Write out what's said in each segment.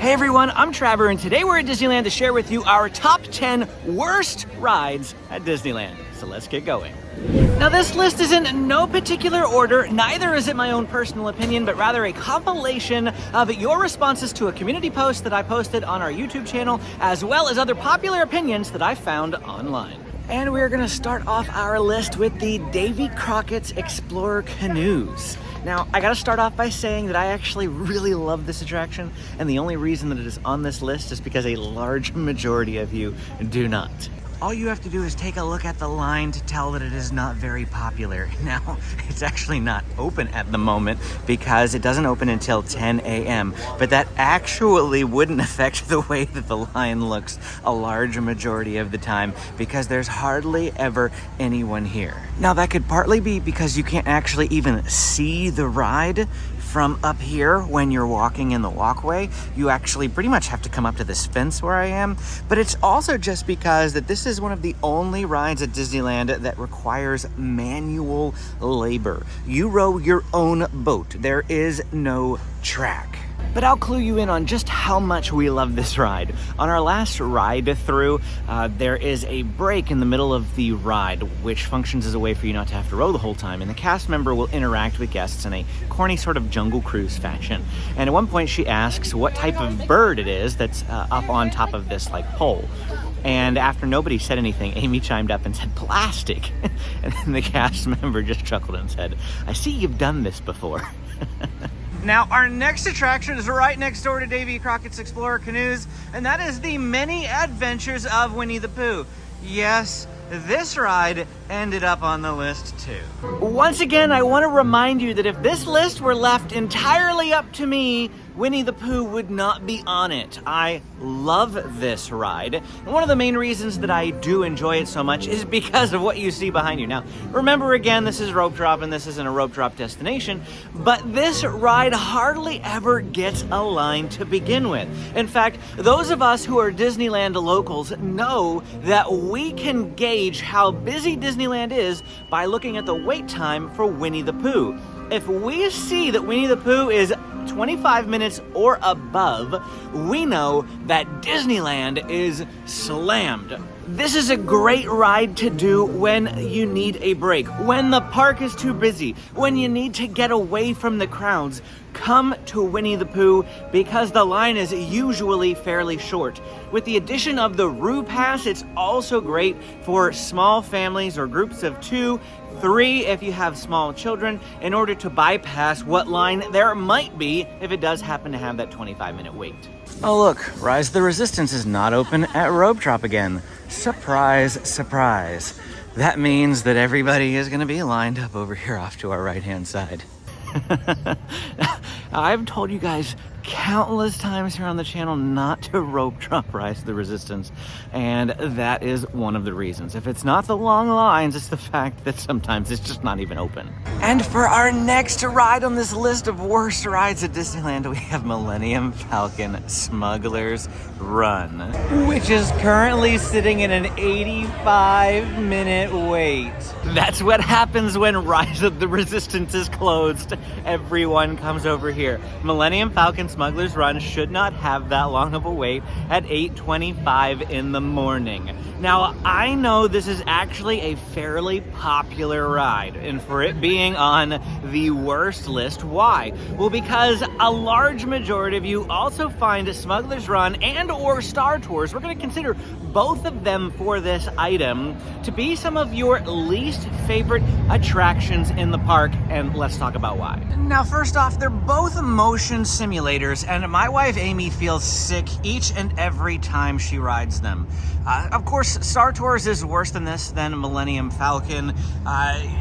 Hey everyone, I'm Trevor, and today we're at Disneyland to share with you our top 10 worst rides at Disneyland. So let's get going. Now this list is in no particular order, neither is it my own personal opinion, but rather a compilation of your responses to a community post that I posted on our YouTube channel, as well as other popular opinions that I found online. And we're gonna start off our list with the Davy Crockett's Explorer Canoes. Now, I gotta start off by saying that I actually really love this attraction, and the only reason that it is on this list is because a large majority of you do not. All you have to do is take a look at the line to tell that it is not very popular. Now, it's actually not open at the moment because it doesn't open until 10 a.m. But that actually wouldn't affect the way that the line looks a large majority of the time because there's hardly ever anyone here. Now, that could partly be because you can't actually even see the ride from up here when you're walking in the walkway. You actually pretty much have to come up to this fence where I am. But it's also just because that this is one of the only rides at Disneyland that requires manual labor. You row your own boat. There is no track. But I'll clue you in on just how much we love this ride. On our last ride through, there is a break in the middle of the ride, which functions as a way for you not to have to row the whole time. And the cast member will interact with guests in a corny sort of Jungle Cruise fashion. And at one point she asks what type of bird it is that's up on top of this like pole. And after nobody said anything, Amy chimed up and said, "Plastic." And then the cast member just chuckled and said, "I see you've done this before." Now, our next attraction is right next door to Davy Crockett's Explorer Canoes, and that is the Many Adventures of Winnie the Pooh. Yes, this ride ended up on the list too. Once again, I want to remind you that if this list were left entirely up to me, Winnie the Pooh would not be on it. I love this ride. And one of the main reasons that I do enjoy it so much is because of what you see behind you. Now, remember again, this is rope drop and this isn't a rope drop destination, but this ride hardly ever gets a line to begin with. In fact, those of us who are Disneyland locals know that we can gauge how busy Disneyland is by looking at the wait time for Winnie the Pooh. If we see that Winnie the Pooh is 25 minutes or above, we know that Disneyland is slammed. This is a great ride to do when you need a break, when the park is too busy, when you need to get away from the crowds. Come to Winnie the Pooh because the line is usually fairly short. With the addition of the Roo Pass, it's also great for small families or groups of 2, 3 if you have small children, in order to bypass what line there might be if it does happen to have that 25-minute wait. Oh look, Rise of the Resistance is not open at Rope Drop again. Surprise, surprise. That means that everybody is going to be lined up over here off to our right-hand side. I've told you guys countless times here on the channel not to rope drop Rise of the Resistance, and that is one of the reasons. If it's not the long lines, it's the fact that sometimes it's just not even open. And for our next ride on this list of worst rides at Disneyland, we have Millennium Falcon Smuggler's Run, which is currently sitting in an 85-minute wait. That's what happens when Rise of the Resistance is closed. Everyone comes over here. Millennium Falcon Smuggler's Run should not have that long of a wait at 8:25 in the morning. Now, I know this is actually a fairly popular ride, and for it being on the worst list, why? Well, because a large majority of you also find Smuggler's Run and or Star Tours, we're going to consider both of them for this item, to be some of your least favorite attractions in the park, and let's talk about why. Now, first off, they're both motion simulators, and my wife Amy feels sick each and every time she rides them. Of course, Star Tours is worse than this, than Millennium Falcon.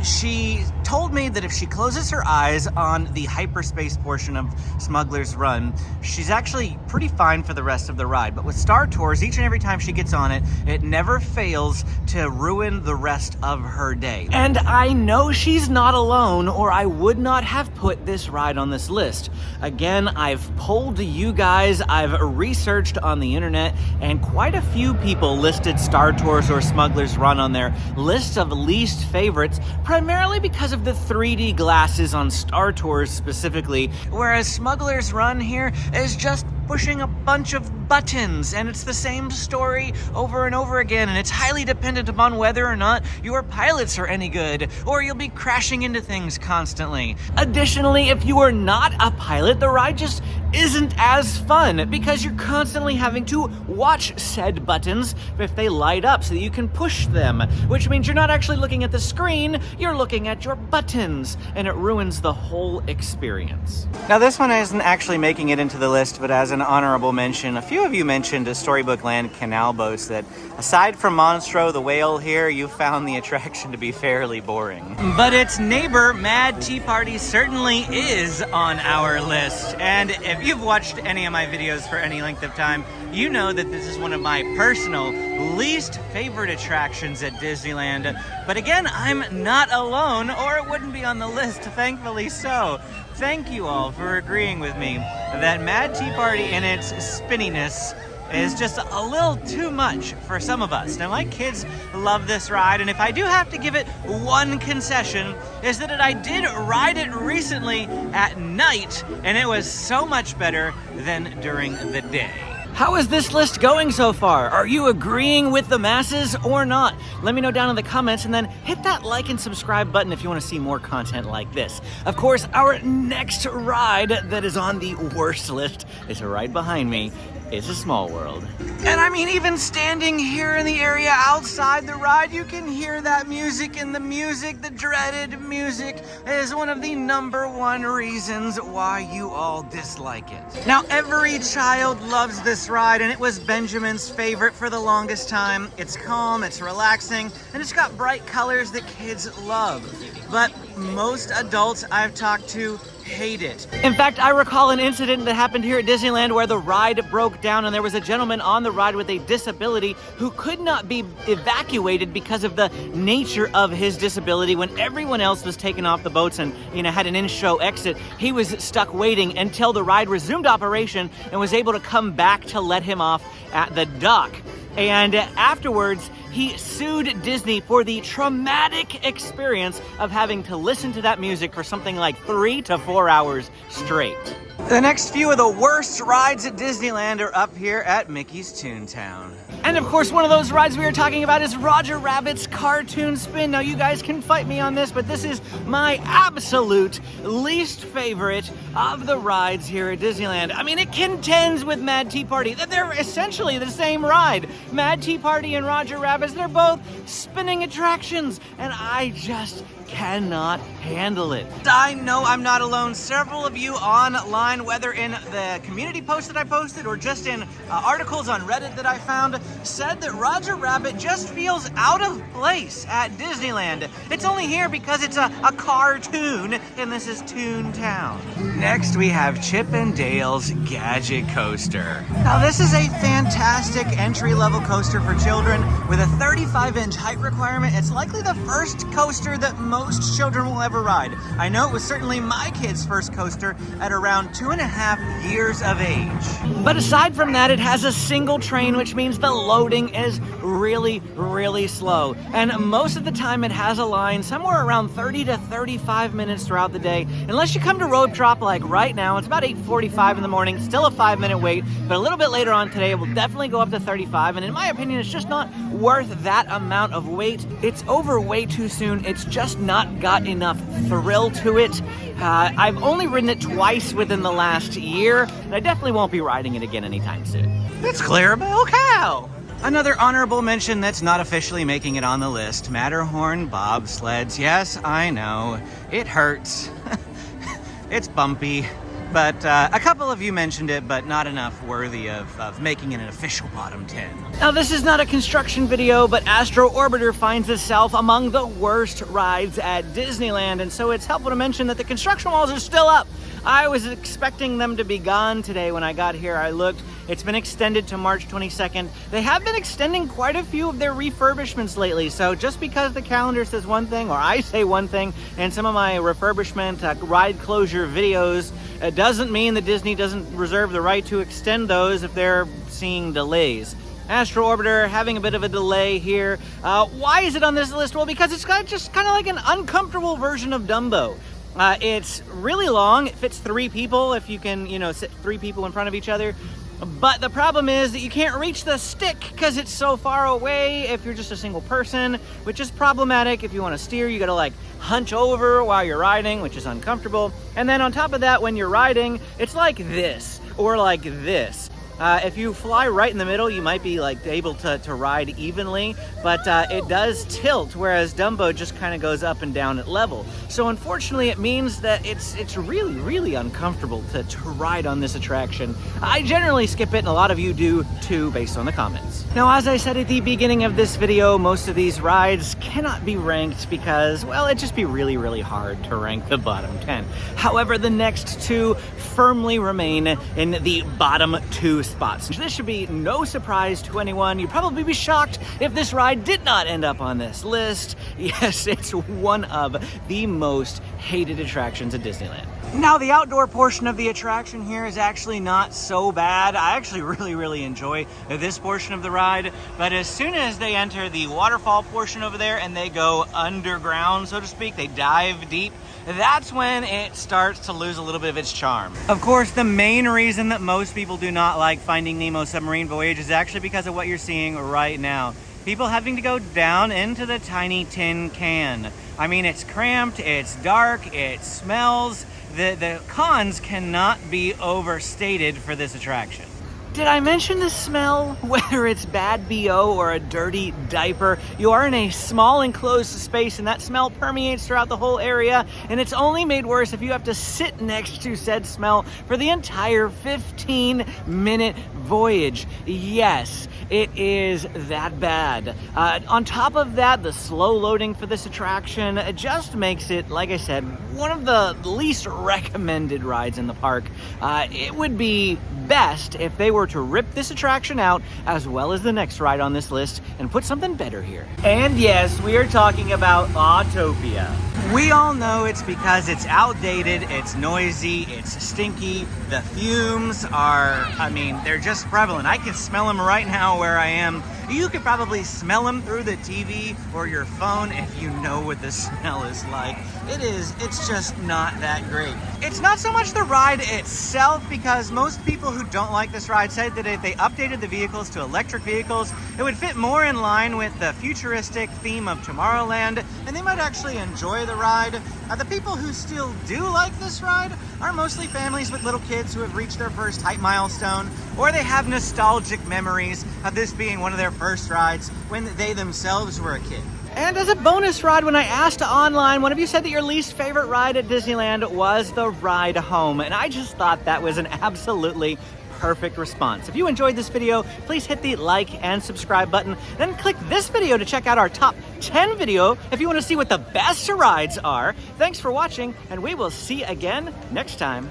She told me that if she closes her eyes on the hyperspace portion of Smuggler's Run, she's actually pretty fine for the rest of the ride. But with Star Tours, each and every time she gets on it, it never fails to ruin the rest of her day. And I know she's not alone, or I would not have put this ride on this list. Again, I've polled you guys, I've researched on the internet, and quite a few people listed Star Tours or Smuggler's Run on their list of least favorites, primarily because of the 3D glasses on Star Tours specifically, whereas Smuggler's Run here is just pushing a bunch of buttons, and it's the same story over and over again, and it's highly dependent upon whether or not your pilots are any good, or you'll be crashing into things constantly. Additionally, if you are not a pilot, the ride just isn't as fun because you're constantly having to watch said buttons if they light up so that you can push them, which means you're not actually looking at the screen, you're looking at your buttons, and it ruins the whole experience. Now this one isn't actually making it into the list, but as an honorable mention, a few of you mentioned Storybook Land canal boats that, aside from Monstro the whale here, you found the attraction to be fairly boring. But its neighbor, Mad Tea Party, certainly is on our list, and if you've watched any of my videos for any length of time, you know that this is one of my personal least favorite attractions at Disneyland. But again, I'm not alone, or it wouldn't be on the list, thankfully so. Thank you all for agreeing with me that Mad Tea Party in its spinniness is just a little too much for some of us. Now, my kids love this ride, and if I do have to give it one concession, is that I did ride it recently at night, and it was so much better than during the day. How is this list going so far? Are you agreeing with the masses or not? Let me know down in the comments, and then hit that like and subscribe button if you want to see more content like this. Of course, our next ride that is on the worst list is right behind me. It's a Small World. And I mean, even standing here in the area outside the ride, you can hear that music, and the music, the dreaded music, is one of the #1 reasons why you all dislike it. Now, every child loves this ride, and it was Benjamin's favorite for the longest time. It's calm, it's relaxing, and it's got bright colors that kids love. But most adults I've talked to hate it. In fact, I recall an incident that happened here at Disneyland where the ride broke down and there was a gentleman on the ride with a disability who could not be evacuated because of the nature of his disability. When everyone else was taken off the boats and, had an in-show exit, he was stuck waiting until the ride resumed operation and was able to come back to let him off at the dock. And afterwards, he sued Disney for the traumatic experience of having to listen to that music for something like 3 to 4 hours straight. The next few of the worst rides at Disneyland are up here at Mickey's Toontown. And of course, one of those rides we were talking about is Roger Rabbit's Cartoon Spin. Now, you guys can fight me on this, but this is my absolute least favorite of the rides here at Disneyland. I mean, it contends with Mad Tea Party. They're essentially the same ride. Mad Tea Party and Roger Rabbit's, they're both spinning attractions, and I just cannot handle it. I know I'm not alone. Several of you online, whether in the community post that I posted or just in articles on Reddit that I found, said that Roger Rabbit just feels out of place at Disneyland. It's only here because it's a cartoon, and this is Toontown. Next, we have Chip and Dale's Gadget Coaster. Now, this is a fantastic entry-level coaster for children with a 35-inch height requirement. It's likely the first coaster that most children will ever ride. I know it was certainly my kid's first coaster at around 2.5 years of age. But aside from that, it has a single train, which means the loading is really, really slow. And most of the time it has a line somewhere around 30 to 35 minutes throughout the day. Unless you come to Rope Drop like right now, it's about 8:45 in the morning, still a 5-minute wait, but a little bit later on today, it will definitely go up to 35. And in my opinion, it's just not worth that amount of wait. It's over way too soon. It's just not got enough thrill to it. I've only ridden it twice within the last year, and I definitely won't be riding it again anytime soon. It's Clarabelle Cow! Another honorable mention that's not officially making it on the list, Matterhorn bobsleds. Yes, I know, it hurts. It's bumpy. But a couple of you mentioned it, but not enough worthy of making it an official bottom 10. Now, this is not a construction video, but Astro Orbiter finds itself among the worst rides at Disneyland, and so it's helpful to mention that the construction walls are still up. I was expecting them to be gone today when I got here. I looked. It's been extended to March 22nd. They have been extending quite a few of their refurbishments lately, so just because the calendar says one thing, or I say one thing, and some of my refurbishment ride closure videos, it doesn't mean that Disney doesn't reserve the right to extend those if they're seeing delays. Astro Orbiter having a bit of a delay here. Why is it on this list? Well, because it's got just kind of like an uncomfortable version of Dumbo. It's really long. It fits 3 people if you can, sit 3 people in front of each other. But the problem is that you can't reach the stick because it's so far away if you're just a single person, which is problematic. If you want to steer, you gotta like hunch over while you're riding, which is uncomfortable. And then on top of that, when you're riding, it's like this or like this. If you fly right in the middle, you might be like able to ride evenly, but it does tilt, whereas Dumbo just kind of goes up and down at level. So unfortunately, it means that it's really, really uncomfortable to ride on this attraction. I generally skip it, and a lot of you do too, based on the comments. Now, as I said at the beginning of this video, most of these rides cannot be ranked because, well, it'd just be really, really hard to rank the bottom 10. However, the next two firmly remain in the bottom 2 spots. This should be no surprise to anyone. You'd probably be shocked if this ride did not end up on this list. Yes, it's one of the most hated attractions at Disneyland. Now, the outdoor portion of the attraction here is actually not so bad. I actually really enjoy this portion of the ride, but as soon as they enter the waterfall portion over there and they go underground, so to speak, they dive deep, that's when it starts to lose a little bit of its charm. Of course, the main reason that most people do not like Finding Nemo Submarine Voyage is actually because of what you're seeing right now. People having to go down into the tiny tin can. I mean, it's cramped, it's dark, it smells. The cons cannot be overstated for this attraction. Did I mention the smell? Whether it's bad BO or a dirty diaper, you are in a small enclosed space and that smell permeates throughout the whole area, and it's only made worse if you have to sit next to said smell for the entire 15-minute voyage. Yes, it is that bad. On top of that, the slow loading for this attraction just makes it, like I said, one of the least recommended rides in the park. It would be best if they were to rip this attraction out as well as the next ride on this list and put something better here. And yes, we are talking about Autopia. We all know it's because it's outdated, it's noisy, it's stinky, the fumes are, I mean, they're just prevalent. I can smell them right now where I am. You could probably smell them through the TV or your phone if you know what the smell is like. It's just not that great. It's not so much the ride itself, because most people who don't like this ride said that if they updated the vehicles to electric vehicles, it would fit more in line with the futuristic theme of Tomorrowland, and they might actually enjoy the ride. The people who still do like this ride are mostly families with little kids who have reached their first height milestone, or they have nostalgic memories of this being one of their first rides when they themselves were a kid. And as a bonus ride, when I asked online, one of you said that your least favorite ride at Disneyland was the ride home, and I just thought that was an absolutely perfect response. If you enjoyed this video, please hit the like and subscribe button, then click this video to check out our top 10 video if you want to see what the best rides are. Thanks for watching, and we will see you again next time.